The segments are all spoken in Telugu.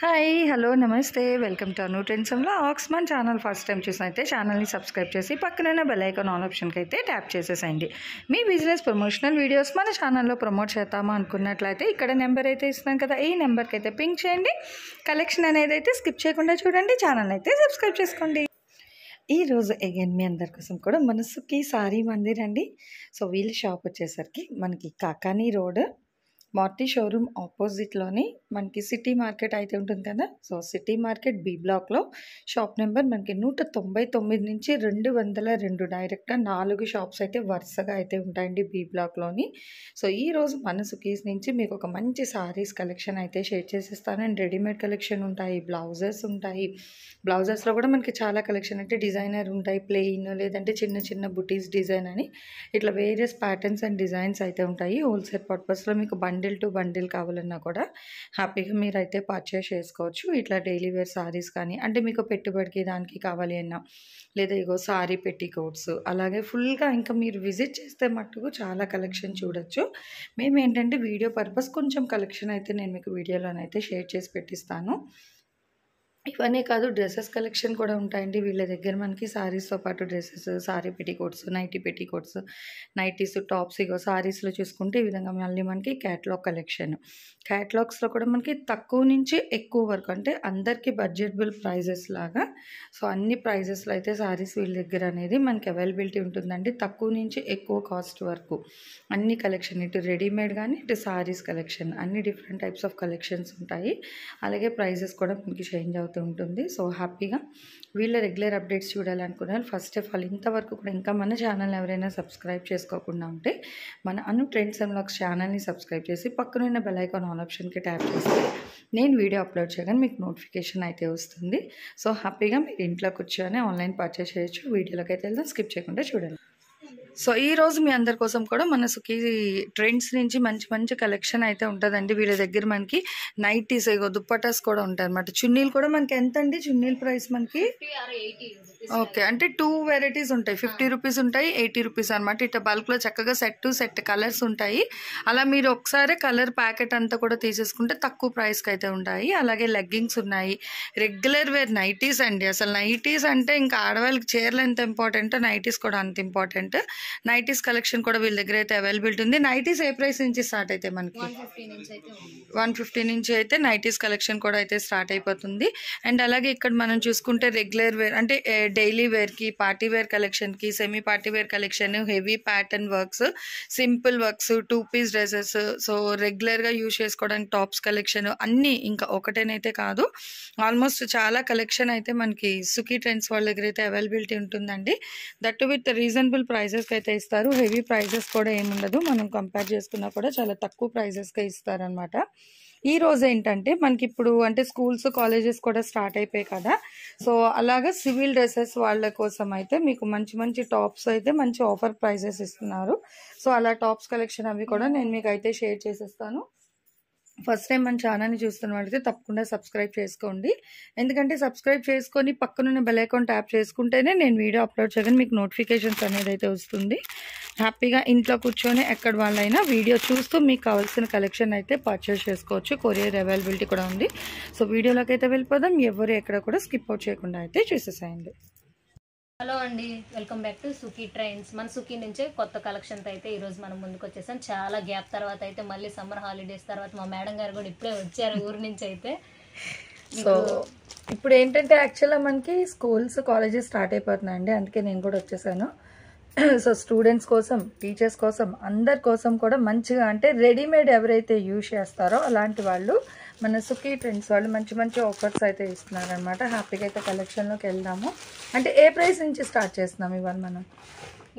హాయ్ హలో నమస్తే welcome to Anu trends vlogs. మన ఛానల్ ఫస్ట్ టైం చూసినైతే ఛానల్ని సబ్స్క్రైబ్ చేసి పక్కన బెల్ ఐకాన్ ఆల్ ఆప్షన్కి అయితే ట్యాప్ చేసేసేయండి. మీ బిజినెస్ ప్రమోషనల్ వీడియోస్ మన ఛానల్లో ప్రమోట్ చేద్దామా అనుకున్నట్లయితే ఇక్కడ నెంబర్ అయితే ఇస్తున్నాను కదా, ఈ నెంబర్కి అయితే పింక్ చేయండి. కలెక్షన్ అనేది అయితే స్కిప్ చేయకుండా చూడండి, ఛానల్ అయితే సబ్స్క్రైబ్ చేసుకోండి. ఈరోజు అగైన్ మీ అందరి కోసం కూడా మనసుకి సారీ మందిర్ అండి. సో వీళ్ళ షాప్ వచ్చేసరికి మనకి కాకానీ రోడ్ మార్టీ షోరూమ్ ఆపోజిట్లోని మనకి సిటీ మార్కెట్ అయితే ఉంటుంది కదా. సో సిటీ మార్కెట్ బి బ్లాక్లో షాప్ నెంబర్ మనకి 199 నుంచి 202 డైరెక్ట్గా 4 షాప్స్ అయితే వరుసగా అయితే ఉంటాయండి బి బ్లాక్లోని. సో ఈరోజు మన సుకీస్ నుంచి మీకు ఒక మంచి సారీస్ కలెక్షన్ అయితే షేర్ చేసేస్తాను. అండ్ రెడీమేడ్ కలెక్షన్ ఉంటాయి, బ్లౌజెస్ ఉంటాయి. బ్లౌజెస్లో కూడా మనకి చాలా కలెక్షన్ అంటే డిజైనర్ ఉంటాయి, ప్లెయిన్ లేదంటే చిన్న చిన్న బుటీస్ డిజైన్ అని ఇట్లా వేరియస్ ప్యాటర్న్స్ అండ్ డిజైన్స్ అయితే ఉంటాయి. హోల్సేల్ పర్పస్లో మీకు బండిల్ టు బండిల్ కావాలన్నా కూడా హ్యాపీగా మీరైతే పర్చేస్ చేసుకోవచ్చు. ఇట్లా డైలీ వేర్ సారీస్ కానీ అంటే మీకు పెట్టుబడికి దానికి కావాలి అన్నా, లేదా ఇగో సారీ పెట్టికోట్స్, అలాగే ఫుల్గా ఇంకా మీరు విజిట్ చేస్తే మట్టుకు చాలా కలెక్షన్ చూడొచ్చు. మేము ఏంటంటే వీడియో పర్పస్ కొంచెం కలెక్షన్ అయితే నేను మీకు వీడియోలోనైతే షేర్ చేసి పెట్టిస్తాను. ఇవన్నీ కాదు, డ్రెస్సెస్ కలెక్షన్ కూడా ఉంటాయండి వీళ్ళ దగ్గర. మనకి సారీస్తో పాటు dresses, sari petticoats, nighty petticoats, nighties, tops. ఇగో సారీస్లో చూసుకుంటే ఈ విధంగా మళ్ళీ మనకి క్యాటలాగ్ కలెక్షన్. క్యాటలాగ్స్లో కూడా మనకి తక్కువ నుంచి ఎక్కువ వరకు అంటే అందరికీ బడ్జెటబుల్ ప్రైజెస్ లాగా. సో అన్ని ప్రైజెస్లో అయితే సారీస్ వీళ్ళ దగ్గర అనేది మనకి అవైలబిలిటీ ఉంటుందండి. తక్కువ నుంచి ఎక్కువ కాస్ట్ వరకు అన్ని కలెక్షన్, ఇటు రెడీమేడ్ కానీ ఇటు సారీస్ కలెక్షన్, అన్ని డిఫరెంట్ టైప్స్ ఆఫ్ కలెక్షన్స్ ఉంటాయి. అలాగే ప్రైజెస్ కూడా మనకి చేంజ్ అవుతూ ఉంటుంది. సో హ్యాపీగా వీళ్ళ రెగ్యులర్ అప్డేట్స్ చూడాలనుకున్నారు. ఫస్ట్ ఆఫ్ ఆల్ ఇంతవరకు కూడా ఇంకా మన ఛానల్ ఎవరైనా సబ్స్క్రైబ్ చేసుకోకుండా ఉంటే మన అను ట్రెండ్స్ అండ్ వ్లాగ్స్ ఛానల్ని సబ్స్క్రైబ్ చేసి పక్కనున్న బెల్ ఐకాన్ ఆల్ ఆప్షన్కి ట్యాప్ చేస్తే నేను వీడియో అప్లోడ్ చేయగానే మీకు నోటిఫికేషన్ అయితే వస్తుంది. సో హ్యాపీగా మీరు ఇంట్లో కూర్చొని ఆన్లైన్ పర్చేస్ చేయొచ్చు. వీడియోలోకి అయితే వెళ్దాం, స్కిప్ చేయకుండా చూడండి. సో ఈరోజు మీ అందరి కోసం కూడా మన సుఖీ ట్రెండ్స్ నుంచి మంచి మంచి కలెక్షన్ అయితే ఉంటుందండి. వీళ్ళ దగ్గర మనకి నైటీస్, దుప్పటాస్ కూడా ఉంటాయి అన్నమాట. చున్నీలు కూడా మనకి ఎంత అండి చున్నీల ప్రైస్ మనకి? ఓకే, అంటే 2 వెరైటీస్ ఉంటాయి. 50 రూపీస్ ఉంటాయి, 80 రూపీస్ అనమాట. ఇట్లా బల్క్లో చక్కగా సెట్ కలర్స్ ఉంటాయి. అలా మీరు ఒకసారి కలర్ ప్యాకెట్ అంతా కూడా తీసేసుకుంటే తక్కువ ప్రైస్కి అయితే ఉంటాయి. అలాగే లెగ్గింగ్స్ ఉన్నాయి, రెగ్యులర్ వేర్ నైటీస్ అండి. అసలు నైటీస్ అంటే ఇంకా ఆడవాళ్ళకి చీరలు ఎంత ఇంపార్టెంట్, నైటీస్ కూడా అంత ఇంపార్టెంట్. నైటీస్ కలెక్షన్ కూడా వీళ్ళ దగ్గర అయితే అవైలబిలిటీ ఉంది. నైటీస్ ఏ ప్రైస్ నుంచి స్టార్ట్ అయితే మనకి? 150 నుంచి అయితే నైటీస్ కలెక్షన్ కూడా అయితే స్టార్ట్ అయిపోతుంది. అండ్ అలాగే ఇక్కడ మనం చూసుకుంటే రెగ్యులర్ వేర్ అంటే డైలీ వేర్కి, పార్టీ వేర్ కలెక్షన్కి, semi party wear collection, heavy pattern works, simple works, 2 piece dresses, so రెగ్యులర్గా యూజ్ చేసుకోవడానికి టాప్స్ కలెక్షన్ అన్నీ ఇంకా ఒకటేనైతే కాదు, ఆల్మోస్ట్ చాలా కలెక్షన్ అయితే మనకి సుఖీ ట్రెండ్స్ వాళ్ళ దగ్గర అయితే అవైలబిలిటీ ఉంటుందండి. దట్ విత్ రీజనబుల్ ప్రైజెస్కి అయితే ఇస్తారు. హెవీ ప్రైజెస్ కూడా ఏముండదు, మనం కంపేర్ చేసుకున్నా కూడా చాలా తక్కువ ప్రైజెస్కే ఇస్తారనమాట. ఈ రోజు ఏంటంటే మనకి ఇప్పుడు అంటే స్కూల్స్, కాలేజెస్ కూడా స్టార్ట్ అయిపోయాయి కదా. సో అలాగా సివిల్ డ్రెస్సెస్ వాళ్ళ కోసం అయితే మీకు మంచి మంచి టాప్స్ అయితే మంచి ఆఫర్ ప్రైజెస్ ఇస్తున్నారు. సో అలా టాప్స్ కలెక్షన్ అవి కూడా నేను మీకు అయితే షేర్ చేసేస్తాను. ఫస్ట్ టైం మన ఛానల్ని చూస్తున్న వాళ్ళైతే తప్పకుండా సబ్స్క్రైబ్ చేసుకోండి. ఎందుకంటే సబ్స్క్రైబ్ చేసుకొని పక్కనున్న బెల్ ఐకాన్ ట్యాప్ చేసుకుంటేనే నేను వీడియో అప్లోడ్ చేయగానే మీకు నోటిఫికేషన్స్ అనేది అయితే వస్తుంది. హ్యాపీగా ఇంట్లో కూర్చొని ఎక్కడ వాళ్ళైనా వీడియో చూస్తూ మీకు కావాల్సిన కలెక్షన్ అయితే పర్చేస్ చేసుకోవచ్చు. కొరియర్ అవైలబిలిటీ కూడా ఉంది. సో వీడియోలోకి అయితే వెళ్ళిపోదాం. ఎవరు ఎక్కడ కూడా స్కిప్ అవుట్ చేయకుండా అయితే చూసేసేయండి. హలో అండి, welcome back to Sukhi trains. మన సుఖీ నుంచే కొత్త కలెక్షన్తో అయితే ఈరోజు మనం ముందుకు వచ్చేసాం. చాలా గ్యాప్ తర్వాత అయితే మళ్ళీ సమ్మర్ హాలిడేస్ తర్వాత మా మేడం గారు కూడా ఇప్పుడే వచ్చారు ఊరు నుంచి అయితే. సో ఇప్పుడు ఏంటంటే యాక్చువల్గా మనకి స్కూల్స్, కాలేజెస్ స్టార్ట్ అయిపోతున్నాయండి, అందుకే నేను కూడా వచ్చేసాను. సో స్టూడెంట్స్ కోసం, టీచర్స్ కోసం, అందరి కోసం కూడా మంచిగా అంటే రెడీమేడ్ ఎవరైతే యూజ్ చేస్తారో అలాంటి వాళ్ళు మన సుఖీ ట్రెండ్స్ వాళ్ళు మంచి మంచి ఆఫర్స్ అయితే ఇస్తున్నారు అనమాట. హ్యాపీగా అయితే కలెక్షన్లోకి వెళ్దాము. అంటే ఏ ప్రైస్ నుంచి స్టార్ట్ చేస్తున్నాం ఇవాళ మనం?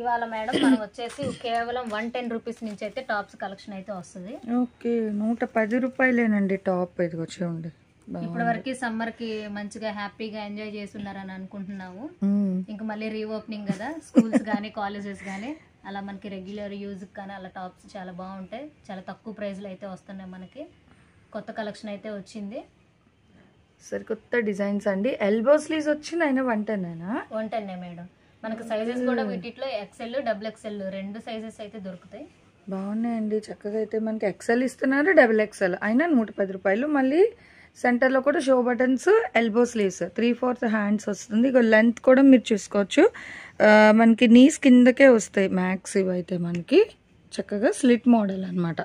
ఇవాళ మేడం మనం వచ్చేసి కేవలం 110 రూపీస్ నుంచి అయితే టాప్స్ కలెక్షన్ అయితే వస్తుంది. ఓకే, 110 రూపాయలేనండి టాప్. ఇది వచ్చి ఇప్పటి వరకు సమ్మర్ కి మంచిగా హ్యాపీగా ఎంజాయ్ చేస్తున్నారని అనుకుంటున్నాము. ఇంకా మళ్ళీ రీఓపెనింగ్ కదా, స్కూల్స్ కానీ కాలేజెస్ కానీ అలా మనకి రెగ్యులర్ యూజ్ కానీ అలా టాప్స్ చాలా బాగుంటాయి. చాలా తక్కువ ప్రైస్లో అయితే వస్తున్నాయి. మనకి కొత్త కలెక్షన్ అయితే వచ్చింది. సరే, కొత్త డిజైన్స్ అండి. ఎల్బో స్లీవ్స్ వచ్చింది అయినా 110 మేడం. మనకి సైజెస్ కూడా వీటిలో XL, XXL 2 సైజెస్ అయితే దొరుకుతాయి. బాగున్నాయండి. చక్కగా అయితే మనకి XL ఇస్తున్నారు, XXL అయినా 110 రూపాయలు. మళ్ళీ సెంటర్లో కూడా show buttons, elbow sleeves, 3/4 hands వస్తుంది. ఇక లెంత్ కూడా మీరు చూసుకోవచ్చు, మనకి నీస్ కిందకే వస్తాయి మ్యాక్స్. ఇవైతే మనకి చక్కగా స్లిట్ మోడల్ అనమాట.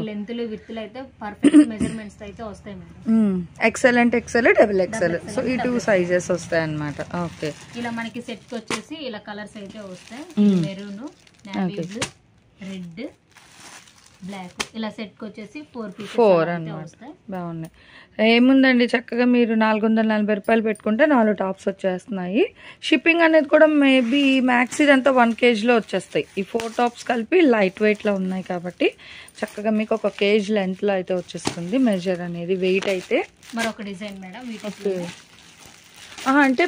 లెంత్లు విత్తులు అయితే పర్ఫెక్ట్ మెజర్మెంట్స్ అయితే వస్తాయి మేడం. ఎక్సెల్ అంటే ఎక్సెల్, డబుల్ ఎక్సెల్, సో ఈ 2 సైజెస్ వస్తాయి అనమాట. ఓకే, ఇలా మనకి సెట్ వచ్చేసి ఇలా కలర్స్ అయితే వస్తాయి. Maroon, navy blue, red, black, ఇలా సెట్ వచ్చేసి 4 పీసెస్ వస్తాయి. బాగున్నాయి. ఏముందండి, చక్కగా మీరు 440 రూపాయలు పెట్టుకుంటే 4 టాప్స్ వచ్చేస్తున్నాయి. షిప్పింగ్ అనేది కూడా మేబీ మ్యాక్స్ ఇదంతా 1 kgలో వచ్చేస్తాయి. ఈ 4 టాప్స్ కలిపి లైట్ వెయిట్లో ఉన్నాయి కాబట్టి చక్కగా మీకు 1 kg లెంత్లో అయితే వచ్చేస్తుంది మెజర్ అనేది. వెయిట్ అయితే మరొక డిజైన్ మేడం. అంటే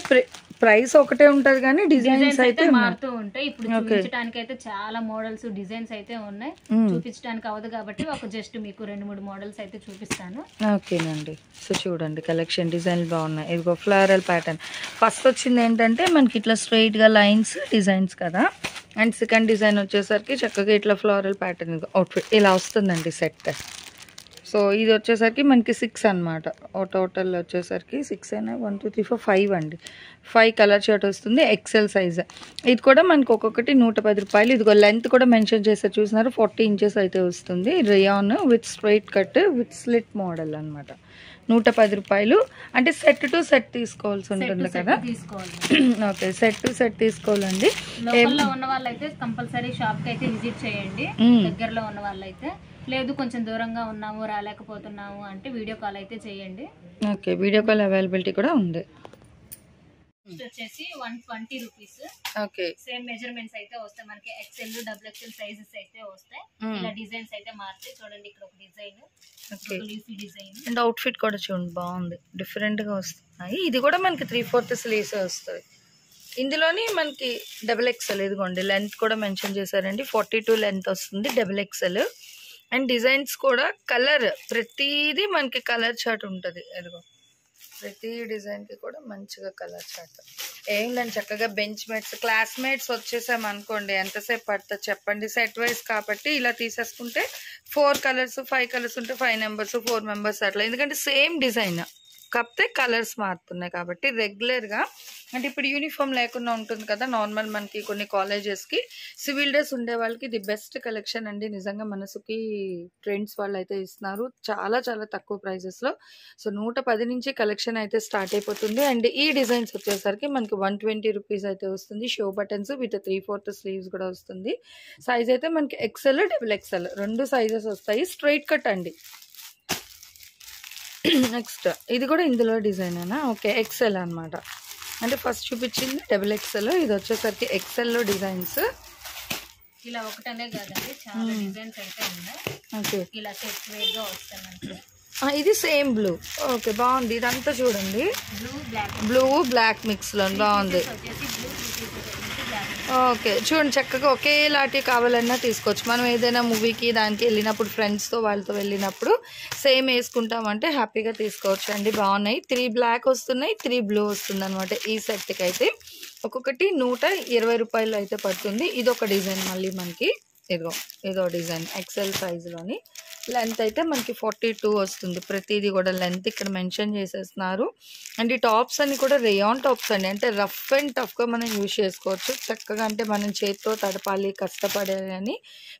ప్రైస్ ఒకటే ఉంటది కానీ డిజైన్స్ అయితే మారుతూ ఉంటాయి. ఇప్పుడు చూపించడానికి అయితే చాలా మోడల్స్, డిజైన్స్ అయితే ఉన్నాయి. చూపించడానికి అవదు కాబట్టి జస్ట్ మీకు 2-3 మోడల్స్ అయితే చూపిస్తాను. ఓకేనండి. సో చూడండి, కలెక్షన్ డిజైన్లు బాగున్నాయి. ఇదిగో ఫ్లోరల్ ప్యాటర్న్ ఫస్ట్ వచ్చింది ఏంటంటే మనకి ఇట్లా స్ట్రైట్ గా లైన్స్ డిజైన్స్ కదా. అండ్ సెకండ్ డిజైన్ వచ్చేసరికి చక్కగా ఇట్లా ఫ్లోరల్ ప్యాటర్న్ అవుట్ఫిట్ ఇలా వస్తుందండి సెట్. సో ఇది వచ్చేసరికి మనకి 6 అనమాట. టోటల్ వచ్చేసరికి 6 అయినా 1 2 3 4 5 అండి. 5 కలర్ షర్ట్ వస్తుంది, ఎక్సెల్ సైజ్. ఇది కూడా మనకి ఒక్కొక్కటి 110 రూపాయలు. ఇదిగో లెంత్ కూడా మెన్షన్ చేస్తే చూసినారు, 40 ఇంచెస్ అయితే వస్తుంది. Rayon with straight cut with slit model అనమాట. 110 రూపాయలు. అంటే సెట్ టు సెట్ తీసుకోవాల్సి ఉంటుంది కదా. ఓకే, సెట్ టు సెట్ తీసుకోవాలండి. లోకల్లో ఉన్న వాళ్ళైతే కంపల్సరీ షాప్ కి అయితే విజిట్ చేయండి. దగ్గరలో ఉన్న వాళ్ళైతే, లేదు కొంచెం దూరంగా ఉన్నాము రాలేకపోతున్నాము అంటే వీడియో కాల్ అయితే చేయండి. ఓకే, వీడియో కాల్ అవైలబిలిటీ కూడా ఉంది. వచ్చేసి 120 రూపీస్. ఓకే, సేమ్ మెజర్మెంట్స్ అయితే వస్తాయి మనకి. ఎక్సెల్, డబుల్ ఎక్సెల్ సైజెస్ అయితే వస్తాయి. ఇలా డిజైన్స్ అయితే మారుతాయి. చూడండి, ఇక్కడ ఒక design, leafy design. And outfit కూడా చూడండి, బాగుంది, డిఫరెంట్ గా వస్తున్నాయి. ఇది కూడా మనకి 3/4 స్లీవ్స్ వస్తుంది. ఇందులోని మనకి డబుల్ ఎక్సెల్, ఇదిగోండి లెంత్ కూడా మెన్షన్ చేశారండి. 42 లెంత్ వస్తుంది, డబుల్ ఎక్సెల్. అండ్ డిజైన్స్ కూడా కలర్, ప్రతిదీ మనకి కలర్ చార్ట్ ఉంటుంది. ఎదుగో ప్రతి డిజైన్కి కూడా మంచిగా కలర్ చార్ట్. ఏంటంటే చక్కగా బెంచ్ మేట్స్, క్లాస్మేట్స్ వచ్చేసామనుకోండి ఎంతసేపు పడుతుంది చెప్పండి. సెట్ వైజ్ కాబట్టి ఇలా తీసేసుకుంటే 4 కలర్స్ 5 కలర్స్ ఉంటే 5 మెంబర్స్ 4 మెంబర్స్ అట్లా. ఎందుకంటే సేమ్ డిజైన్ కాకపోతే కలర్స్ మారుతున్నాయి కాబట్టి రెగ్యులర్గా. అంటే ఇప్పుడు యూనిఫామ్ లేకుండా ఉంటుంది కదా నార్మల్ మనకి కొన్ని కాలేజెస్కి. సివిల్ డ్రెస్ ఉండే వాళ్ళకి ది బెస్ట్ కలెక్షన్ అండి. నిజంగా మనసుకి ట్రెండ్స్ వాళ్ళు అయితే ఇస్తున్నారు చాలా చాలా తక్కువ ప్రైజెస్లో. సో 110 నుంచి కలెక్షన్ అయితే స్టార్ట్ అయిపోతుంది. అండ్ ఈ డిజైన్స్ వచ్చేసరికి మనకి 120 రూపీస్ అయితే వస్తుంది. షో బటన్స్ విత్ 3/4 స్లీవ్స్ కూడా వస్తుంది. సైజ్ అయితే మనకి ఎక్సెల్, డబుల్ ఎక్సెల్ 2 సైజెస్ వస్తాయి. స్ట్రైట్ కట్ అండి. నెక్స్ట్ ఇది కూడా ఇందులో డిజైన్ అయినా ఓకే, ఎక్సెల్ అనమాట. అంటే ఫస్ట్ చూపించింది డబుల్ ఎక్సెల్, ఇది వచ్చేసరికి ఎక్సెల్లో డిజైన్స్. ఇలా ఒకటనే కాదండి, చాలా డిజైన్స్ అయితే ఉన్నాయి. ఓకే, ఇలా సెట్ వేర్ గా వస్తాయి. ఇది సేమ్ బ్లూ. ఓకే, బాగుంది. ఇదంతా చూడండి, బ్లూ బ్లాక్ మిక్స్ లో బాగుంది. ఓకే, చూడండి చక్కగా ఒకేలాంటి కావాలన్నా తీసుకోవచ్చు. మనం ఏదైనా మూవీకి దానికి వెళ్ళినప్పుడు ఫ్రెండ్స్తో వాళ్ళతో వెళ్ళినప్పుడు సేమ్ వేసుకుంటామంటే హ్యాపీగా తీసుకోవచ్చు అండి. బాగున్నాయి. 3 బ్లాక్ వస్తున్నాయి, 3 బ్లూ వస్తుంది అనమాట. ఈ సెట్కి అయితే ఒక్కొక్కటి 120 రూపాయలు అయితే పడుతుంది. ఇది ఒక డిజైన్ మళ్ళీ మనకి. ఇదో డిజైన్ ఎక్సెల్ సైజులోని. లెంత్ అయితే మనకి 42 వస్తుంది. ప్రతిదీ కూడా లెంత్ ఇక్కడ మెన్షన్ చేసేస్తున్నారు. అండ్ ఈ టాప్స్ అన్ని కూడా రేయాన్ టాప్స్ అండి. అంటే రఫ్ అండ్ టఫ్గా మనం యూజ్ చేసుకోవచ్చు చక్కగా. అంటే మనం చేతితో తడపాలి, కష్టపడాలని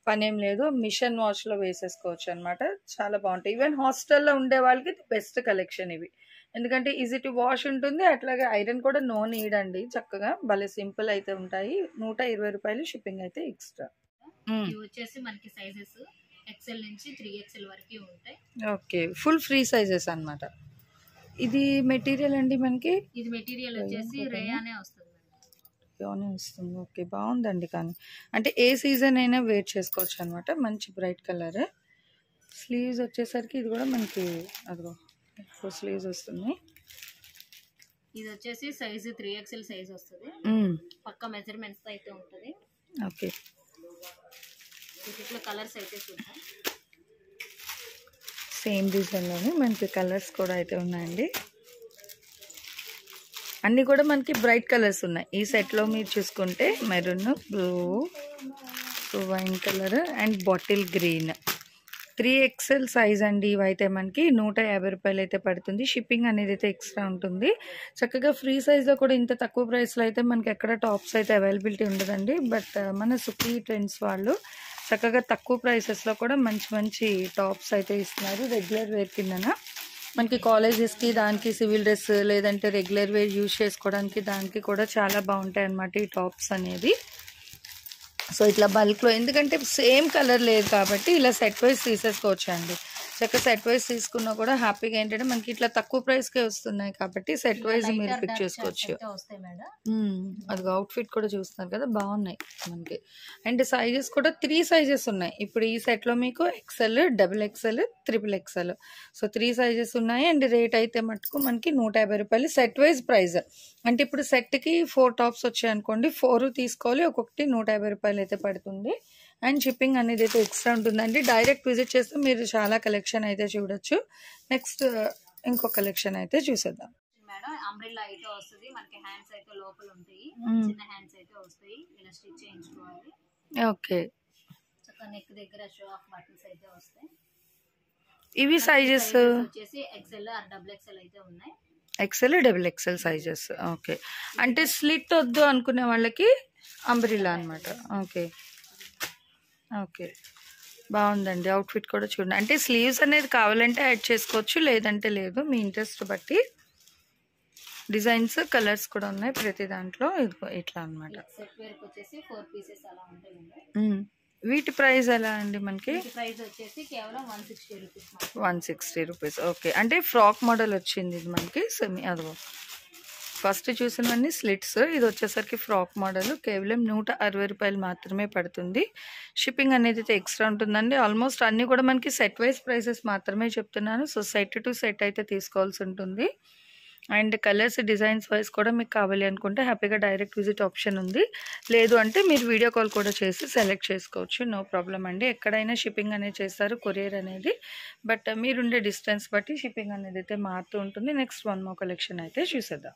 పనేం లేదు. మిషన్ వాష్లో వేసేసుకోవచ్చు అనమాట. చాలా బాగుంటాయి. ఈవెన్ హాస్టల్లో ఉండే వాళ్ళకి బెస్ట్ కలెక్షన్ ఇవి. ఎందుకంటే ఈజీ టు వాష్ ఉంటుంది, అట్లాగే ఐరన్ కూడా నో నీడ్ అండి. చక్కగా భలే సింపుల్ అయితే ఉంటాయి. 120 రూపాయలు షిప్పింగ్ అయితే ఎక్స్ట్రా. ఇవి వచ్చేసి మనకి సైజెస్ ఎక్సెల్ నుంచి 3XL వరకు ఉంటాయి. ఓకే, ఫుల్ ఫ్రీ సైజెస్ అన్నమాట. ఇది మెటీరియల్ అండి మనకి. ఇది మెటీరియల్ వచ్చేసి రేయానే వస్తుంది. రేయానే వస్తుంది. ఓకే, బాగుందండి. కానీ అంటే ఏ సీజన్ అయినా వేర్ చేసుకోవచ్చు అనమాట. మంచి బ్రైట్ కలర్. స్లీవ్స్ వచ్చేసరికి ఇది కూడా మనకి అదిగో స్లీవ్స్ వస్తుంది. ఇది వచ్చేసి సైజు 3XL సైజ్ వస్తుంది. పక్క మెజర్మెంట్స్ అయితే ఉంటుంది. ఓకే, వీటిలో కలర్స్ అయితే చూద్దాం. సేమ్ డిజైన్లోనే మనకి కలర్స్ కూడా అయితే ఉన్నాయండి. అన్నీ కూడా మనకి బ్రైట్ కలర్స్ ఉన్నాయి. ఈ సెట్లో మీరు చూసుకుంటే maroon, blue, wine colour and bottle green. 3XL size అండి. ఇవైతే మనకి 150 రూపాయలు అయితే పడుతుంది. షిప్పింగ్ అనేది అయితే ఎక్స్ట్రా ఉంటుంది. చక్కగా ఫ్రీ సైజ్లో కూడా ఇంత తక్కువ ప్రైస్లో అయితే మనకి ఎక్కడ టాప్స్ అయితే అవైలబిలిటీ ఉండదండి. బట్ మన సుఖీ ట్రెండ్స్ వాళ్ళు చక్కగా తక్కువ ప్రైసెస్లో కూడా మంచి మంచి టాప్స్ అయితే ఇస్తున్నారు. రెగ్యులర్ వేర్ కిందన మనకి కాలేజెస్కి, దానికి సివిల్ డ్రెస్, లేదంటే రెగ్యులర్ వేర్ యూజ్ చేసుకోవడానికి దానికి కూడా చాలా బాగుంటాయి అన్నమాట ఈ టాప్స్ అనేది. సో ఇట్లా బల్క్లో, ఎందుకంటే సేమ్ కలర్ లేదు కాబట్టి ఇలా సెట్ వైజ్ తీసేసుకోవచ్చు అండి. చక్కగా సెట్ వైజ్ తీసుకున్నా కూడా హ్యాపీగా ఏంటంటే మనకి ఇట్లా తక్కువ ప్రైస్కే వస్తున్నాయి కాబట్టి సెట్ వైజ్ మీరు పిక్ చేసుకోవచ్చు. అది అవుట్ఫిట్ కూడా చూస్తున్నారు కదా, బాగున్నాయి మనకి. అండ్ సైజెస్ కూడా 3 సైజెస్ ఉన్నాయి. ఇప్పుడు ఈ సెట్లో మీకు XL, XXL, XXL, so 3 sizes ఉన్నాయి. అండ్ రేట్ అయితే మటుకు మనకి 150 రూపాయలు సెట్ వైజ్ ప్రైస్. అంటే ఇప్పుడు సెట్కి 4 టాప్స్ వచ్చాయి అనుకోండి, 4 తీసుకోవాలి, ఒక్కొక్కటి 150 రూపాయలు అయితే పడుతుంది. అండ్ షిప్పింగ్ అనేది అయితే ఎక్స్ట్రా ఉంటుందండి. డైరెక్ట్ విజిట్ చేస్తే మీరు చాలా కలెక్షన్ అయితే చూడొచ్చు. నెక్స్ట్ ఇంకో కలెక్షన్ అయితే చూసేద్దాం మేడం. అంబ్రెల్లా అయితే వస్తుంది మనకి, హ్యాండ్స్ అయితే లోపల ఉంటాయి, చిన్న హ్యాండ్స్ అయితే వస్తాయి, ఇలా స్టిచ్ చేయించుకోవాలి. ఓకే, చక్కగా నెక్ దగ్గర షో ఆఫ్ బటన్స్ అయితే వస్తాయి. ఇవి సైజెస్ వచ్చేసి XL ఆర్ XXL అయితే ఉన్నాయి. XL, XXL sizes. ఓకే, అంటే స్లిట్ వద్దు అనుకునే వాళ్ళకి అంబ్రెల్లా అనమాట. ఓకే ఓకే, బాగుందండి. అవుట్ఫిట్ కూడా చూడండి. అంటే స్లీవ్స్ అనేది కావాలంటే యాడ్ చేసుకోవచ్చు, లేదంటే లేదు, మీ ఇంట్రెస్ట్ బట్టి. డిజైన్స్, కలర్స్ కూడా ఉన్నాయి ప్రతి దాంట్లో. ఇదిగో ఇట్లా అనమాట. సెట్ వేర్ వచ్చేసి 4 పీసెస్ అలా ఉంటాయి. వీటి ప్రైస్ ఎలా అండి మనకి? ప్రైస్ వచ్చేసి కేవలం 160 రూపీస్. 160 రూపీస్. ఓకే, అంటే ఫ్రాక్ మోడల్ వచ్చింది ఇది మనకి. సెమీ, అదిగో ఫస్ట్ చూసినవన్నీ స్లిట్స్, ఇది వచ్చేసరికి ఫ్రాక్ మోడల్. కేవలం 160 రూపాయలు మాత్రమే పడుతుంది. షిప్పింగ్ అనేది అయితే ఎక్స్ట్రా ఉంటుందండి. ఆల్మోస్ట్ అన్నీ కూడా మనకి సెట్ వైజ్ ప్రైసెస్ మాత్రమే చెప్తున్నాను. సో సెట్ టు సెట్ అయితే తీసుకోవాల్సి ఉంటుంది. అండ్ కలర్స్, డిజైన్స్ వైజ్ కూడా మీకు కావాలి అనుకుంటే హ్యాపీగా డైరెక్ట్ విజిట్ ఆప్షన్ ఉంది. లేదు అంటే మీరు వీడియో కాల్ కూడా చేసి సెలెక్ట్ చేసుకోవచ్చు, నో ప్రాబ్లం అండి. ఎక్కడైనా షిప్పింగ్ అనేది చేస్తారు, కొరియర్ అనేది. బట్ మీరుండే డిస్టెన్స్ బట్టి షిప్పింగ్ అనేది అయితే మారుతూ ఉంటుంది. నెక్స్ట్ వన్ మోర్ కలెక్షన్ అయితే చూసేద్దాం.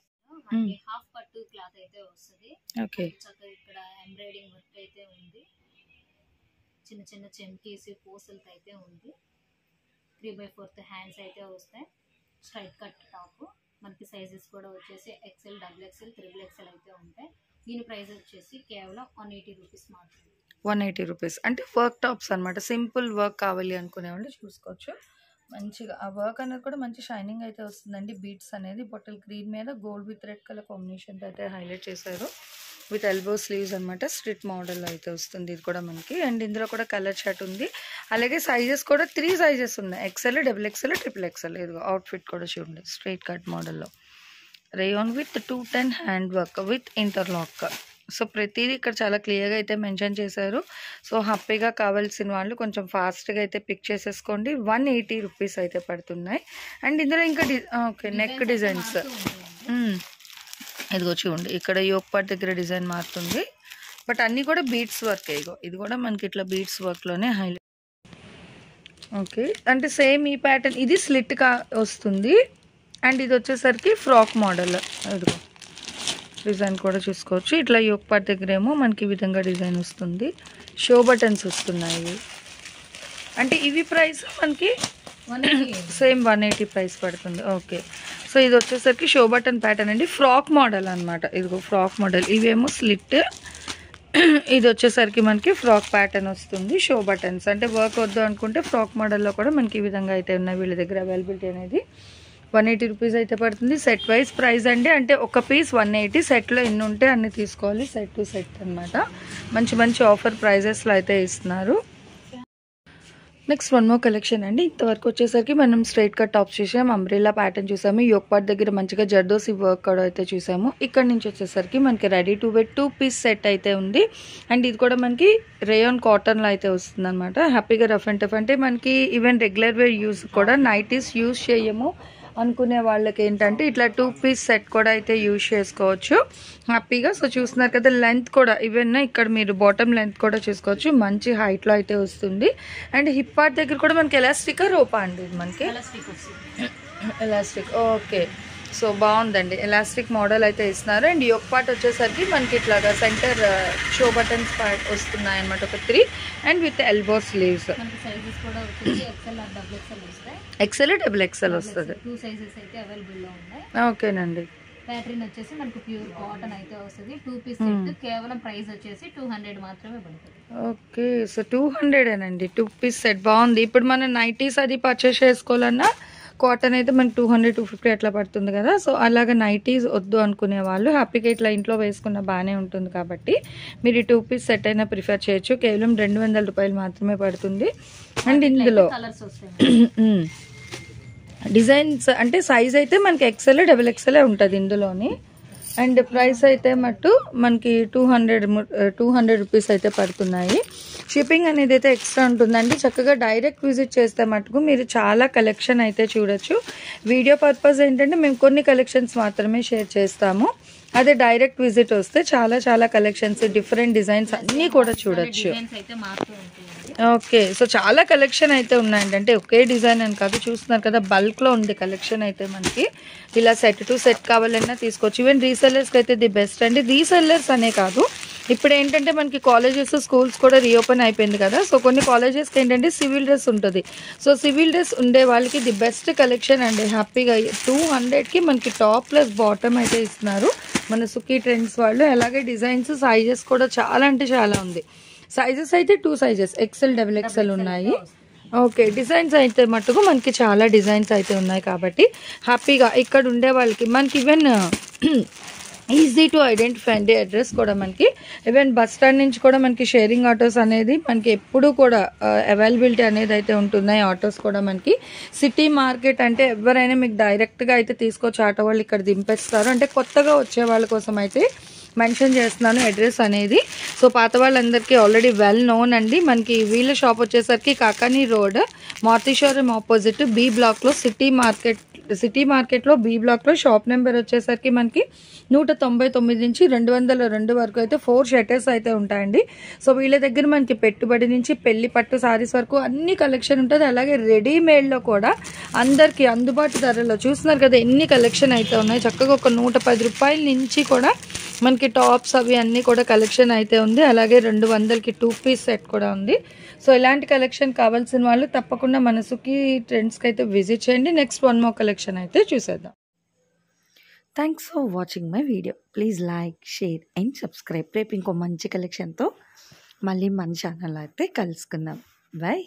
హాఫ్ పట్టు క్లాత్ అయితే వస్తుంది. ఓకే, చక్కగా ఇక్కడ ఎంబ్రాయిడింగ్ వర్క్ అయితే ఉంది, చిన్న చిన్న చెమ్కీస్, పూసలతో అయితే ఉంది. 3/4 హ్యాండ్స్ అయితే వస్తాయి. స్ట్రైట్ కట్ టాప్ మనకి. సైజెస్ కూడా వచ్చేసి XL, XXL, XXL అయితే ఉంటాయి. దీని ప్రైస్ వచ్చేసి కేవలం 180 రూపీస్ మాత్రమే. 180 రూపీస్. అంటే వర్క్ టాప్స్ అనమాట. సింపుల్ వర్క్ కావాలి అనుకునేవాళ్ళు చూసుకోవచ్చు. మంచిగా ఆ వర్క్ అనేది కూడా మంచి షైనింగ్ అయితే వస్తుందండి. బీట్స్ అనేది బాటిల్ గ్రీన్ మీద gold with red colour combination అయితే హైలైట్ చేశారు. విత్ ఎల్బో స్లీవ్స్ అనమాట. స్ట్రిట్ మోడల్ అయితే వస్తుంది ఇది కూడా మనకి. అండ్ ఇందులో కూడా కలర్ షర్ట్ ఉంది. అలాగే సైజెస్ కూడా 3 సైజెస్ ఉన్నాయి. XL, XXL, XXL. ఇదిగో అవుట్ఫిట్ కూడా చూడండి, స్ట్రైట్ కట్ మోడల్లో. Rayon with 210 hand work with interlock. So ప్రతిదీ ఇక్కడ చాలా క్లియర్గా అయితే మెన్షన్ చేశారు. సో హ్యాపీగా కావాల్సిన వాళ్ళు కొంచెం ఫాస్ట్గా అయితే పిక్ చేసేసుకోండి. 180 రూపీస్ అయితే పడుతున్నాయి. అండ్ ఇందులో ఇంకా ఓకే, నెక్ డిజైన్స్. ఇదిగో చూడండి, ఇక్కడ యోక్ పార్ట్ దగ్గర డిజైన్ మారుతుంది. బట్ అన్నీ కూడా బీట్స్ వర్క్. ఇగో ఇది కూడా మనకి ఇట్లా బీట్స్ వర్క్లోనే హైలైట్. ఓకే, అంటే సేమ్ ఈ ప్యాటర్న్. ఇది స్లిట్గా వస్తుంది. అండ్ ఇది వచ్చేసరికి ఫ్రాక్ మోడల్. ఇదిగో డిజైన్ కూడా చూసుకోవచ్చు. ఇట్లా యోక్ పార్ట్ దగ్గర ఏమో మనకి ఈ విధంగా డిజైన్ వస్తుంది. షో బటన్స్ వస్తున్నాయి. అంటే ఇవి ప్రైస్ మనకి సేమ్ 180 ప్రైస్ పడుతుంది. ఓకే, సో ఇది వచ్చేసరికి షో బటన్ ప్యాటర్న్ అండి. ఫ్రాక్ మోడల్ అనమాట. ఇదిగో ఫ్రాక్ మోడల్. ఇవేమో స్లిట్, ఇది వచ్చేసరికి మనకి ఫ్రాక్ ప్యాటర్న్ వస్తుంది. షో బటన్స్ అంటే వర్క్ వద్దు అనుకుంటే ఫ్రాక్ మోడల్లో కూడా మనకి ఈ విధంగా అయితే ఉన్నాయి వీళ్ళ దగ్గర అవైలబిలిటీ అనేది. 180 రూపీస్ అయితే పడుతుంది. సెట్ వైజ్ ప్రైస్ అండి. అంటే ఒక పీస్ 180, సెట్లో ఎన్ని ఉంటే అన్ని తీసుకోవాలి. సెట్ టు సెట్ అనమాట. మంచి మంచి ఆఫర్ ప్రైజెస్లో అయితే ఇస్తున్నారు. నెక్స్ట్ వన్ మోర్ కలెక్షన్ అండి. ఇంతవరకు వచ్చేసరికి మనం స్ట్రైట్ కట్ టాప్స్ చూసాము, అంబ్రెల్లా ప్యాటర్న్ చూసాము, యోక్ పార్ట్ దగ్గర మంచిగా జర్దోసి వర్క్ కూడా అయితే చూసాము. ఇక్కడ నుంచి వచ్చేసరికి మనకి ready to wear 2 piece set అయితే ఉంది. అండ్ ఇది కూడా మనకి రేయాన్ కాటన్లో అయితే వస్తుంది అనమాట. హ్యాపీగా రఫ్ అండ్ టఫ్. అంటే మనకి ఈవెన్ రెగ్యులర్ వేర్ యూజ్ కూడా నైటీస్ యూజ్ చేయము అనుకునే వాళ్ళకి ఏంటంటే ఇట్లా 2 పీస్ సెట్ కూడా అయితే యూజ్ చేసుకోవచ్చు హ్యాపీగా. సో చూస్తున్నారు కదా, లెంత్ కూడా ఈవెన్ ఇక్కడ మీరు బాటమ్ లెంత్ కూడా చూసుకోవచ్చు. మంచి హైట్లో అయితే వస్తుంది. అండ్ హిప్ పార్ట్ దగ్గర కూడా మనకి ఎలాస్టిక్ రోపా అండి, ఇది మనకి ఎలాస్టిక్. ఓకే, సో బాగుందండి, ఎలాస్టిక్ మోడల్ అయితే ఇస్తున్నారు. అండ్ యోక్ పార్ట్ వచ్చేసరికి మనకి ఇట్లాగా సెంటర్ షో బటన్స్ పార్ట్ వస్తున్నాయి అనమాట, ఒక 3 అండ్ విత్ ఎల్బో స్లీవ్స్. మనకి సైజెస్ కూడా వచ్చేసి ఎక్సెల్ ఆర్ డబుల్ ఎక్సెల్ వస్తాయి. ఎక్సెల్ డబుల్ ఎక్సెల్ వస్తుంది. 2 సైజెస్ అయితే అవైలబుల్ లో ఉన్నాయి. ఓకేనండి. ప్యాటర్న్ వచ్చేసి మనకు ప్యూర్ కాటన్ అయితే వస్తుంది. 2 పీస్ సెట్ కేవలం ప్రైస్ వచ్చేసి 200 మాత్రమే పడుతుంది. ఓకే, సో 200 2 పీస్ సెట్ బాగుంది. ఇప్పుడు మనం నైటీస్ అది పర్చేస్ చేసుకోవాలన్నా కాటన్ అయితే మనకి 200-250 అట్లా పడుతుంది కదా. సో అలాగ నైటీస్ వద్దు అనుకునే వాళ్ళు హ్యాపీగా ఇట్లా ఇంట్లో వేసుకున్న బాగానే ఉంటుంది కాబట్టి మీరు ఈ 2 పీస్ సెట్ అయినా ప్రిఫర్ చేయొచ్చు. కేవలం 200 రూపాయలు మాత్రమే పడుతుంది. అండ్ ఇందులో కలర్స్ వస్తాయి. డిజైన్స్ అంటే సైజ్ అయితే మనకి ఎక్సెల్ డబుల్ ఎక్సెల్ ఉంటుంది ఇందులోని. అండ్ ప్రైస్ అయితే మట్టు మనకి 200 రూపీస్ అయితే పడుతున్నాయి. షిప్పింగ్ అనేది అయితే ఎక్స్ట్రా ఉంటుందండి. చక్కగా డైరెక్ట్ విజిట్ చేస్తే మటుకు మీరు చాలా కలెక్షన్ అయితే చూడొచ్చు. వీడియో పర్పస్ ఏంటంటే మేము కొన్ని కలెక్షన్స్ మాత్రమే షేర్ చేస్తాము. అదే డైరెక్ట్ విజిట్ వస్తే చాలా చాలా కలెక్షన్స్, డిఫరెంట్ డిజైన్స్ అన్నీ కూడా చూడొచ్చు. ఓకే, సో చాలా కలెక్షన్ అయితే ఉన్నాయండి. అంటే ఒకే డిజైన్ అని కాదు, చూస్తున్నారు కదా బల్క్లో ఉంది కలెక్షన్ అయితే మనకి. ఇలా సెట్ టు సెట్ కావాలన్నా తీసుకోవచ్చు. ఈవెన్ రీసెల్లర్స్కి అయితే ది బెస్ట్ అండి. రీసెల్లర్స్ అనే కాదు, ఇప్పుడు ఏంటంటే మనకి కాలేజెస్ స్కూల్స్ కూడా రీఓపెన్ అయిపోయింది కదా. సో కొన్ని కాలేజెస్కి ఏంటంటే సివిల్ డ్రెస్ ఉంటుంది. సో సివిల్ డ్రెస్ ఉండే వాళ్ళకి ది బెస్ట్ కలెక్షన్ అండి. హ్యాపీగా 200కి మనకి టాప్ ప్లస్ బాటమ్ అయితే ఇస్తున్నారు మన సుఖీ ట్రెండ్స్ వాళ్ళు. అలాగే డిజైన్స్ సైజెస్ కూడా చాలా అంటే చాలా ఉంది. సైజెస్ అయితే 2 సైజెస్ ఎక్సెల్ డబుల్ ఎక్సెల్ ఉన్నాయి. ఓకే, డిజైన్స్ అయితే మటుకు మనకి చాలా డిజైన్స్ అయితే ఉన్నాయి కాబట్టి హ్యాపీగా ఇక్కడ ఉండే వాళ్ళకి మనకి ఈవెన్ ఈజీ టు ఐడెంటిఫై అండి. అడ్రస్ కూడా మనకి ఈవెన్ బస్ స్టాండ్ నుంచి కూడా మనకి షేరింగ్ ఆటోస్ అనేది మనకి ఎప్పుడు కూడా అవైలబిలిటీ అనేది అయితే ఉంటున్నాయి. ఆటోస్ కూడా మనకి సిటీ మార్కెట్ అంటే ఎవరైనా మీకు డైరెక్ట్గా అయితే తీసుకొచ్చి ఆటో వాళ్ళు ఇక్కడ దింపేస్తారు. అంటే కొత్తగా వచ్చే వాళ్ళ కోసం అయితే మెన్షన్ చేస్తున్నాను అడ్రస్ అనేది. సో పాత వాళ్ళందరికీ ఆల్రెడీ వెల్ నోన్ అండి. మనకి వీళ్ళ షాప్ వచ్చేసరికి కాకానీ రోడ్ మారుతీశ్వరం ఆపోజిట్ బి బ్లాక్లో సిటీ మార్కెట్లో బి బ్లాక్లో షాప్ నెంబర్ వచ్చేసరికి మనకి 199 నుంచి 202 వరకు అయితే 4 షట్టర్స్ అయితే ఉంటాయండి. సో వీళ్ళ దగ్గర మనకి పెట్టుబడి నుంచి పెళ్లి పట్టు సారీస్ వరకు అన్ని కలెక్షన్ ఉంటుంది. అలాగే రెడీమేడ్లో కూడా అందరికీ అందుబాటు ధరలో చూస్తున్నారు కదా ఎన్ని కలెక్షన్ అయితే ఉన్నాయి. చక్కగా ఒక 110 రూపాయల నుంచి కూడా మనకి టాప్స్ అవి అన్నీ కూడా కలెక్షన్ అయితే ఉంది. అలాగే 200కి 2 పీస్ సెట్ కూడా ఉంది. సో ఇలాంటి కలెక్షన్ కావాల్సిన వాళ్ళు తప్పకుండా మన సుఖీ ట్రెండ్స్కి అయితే విజిట్ చేయండి. నెక్స్ట్ 1 more కలెక్షన్ అయితే చూసేద్దాం. Thanks for watching my video. Please like, share and subscribe. రేపు ఇంకో మంచి కలెక్షన్తో మళ్ళీ మన ఛానల్ అయితే కలుసుకుందాం. బై.